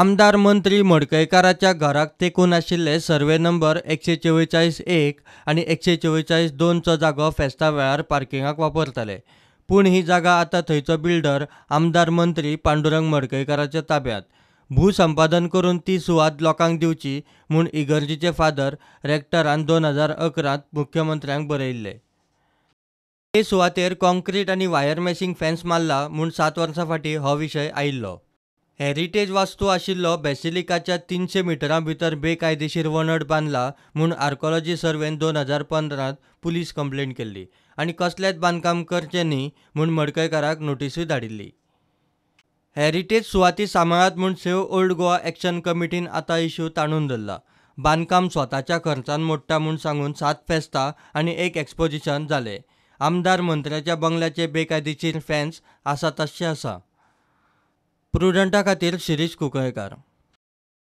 आमदार मंत्री मडकयकाराच्या घराक तेंकून आशिल्ले सर्वे नंबर 144-1 आनी 144-2 जागो फेस्ता वेळार पार्किंगाक वापरताले. पूण ही जागा आतां थंयचो बिल्डर आमदार मंत्री पांडुरंग मडकयकाराच्या ताब्यांत. भूसंपादन करून ती सुवात लोकांक दिवची म्हूण इगर्जीचे फादर रॅक्टरान 2011 त मुख्यमंत्र्यांक बरयल्ले. ते सुवातेर कॉन्क्रीट आनी वायर मॅशिंग फेन्स मारला म्हूण 7 वर्सां फाटीं हो विशय आयिल्लो. हेरिटेज वास्तू आशिल्लो बेसिलिकाच्या 300 मिटरां भितर बेकायदेशीर वणट बांदला म्हूण आर्कोलॉजी सर्वेन 2015 त पुलीस कंप्लेंट केल्ली आनी कसलेंच बांदकाम करचें न्ही म्हूण मडकयकाराक नोटीसूय धाडिल्ली. हेरिटेज सुवाती सांबाळात म्हूण सेव्ह ओल्ड गोवा एक्शन कमिटीन आतां इश्यू ताणून धरला. बांदकाम स्वताच्या खर्चान मोडटा म्हूण सांगून 7 फेस्तां आनी 1 एक्सपोजिशन जालें. आमदार मंत्र्याच्या बंगल्याचे बेकायदेशीर फेन्स आसा तश्शे आसा. प्रुडंटा खातीर शिरीश कुंकळयकार.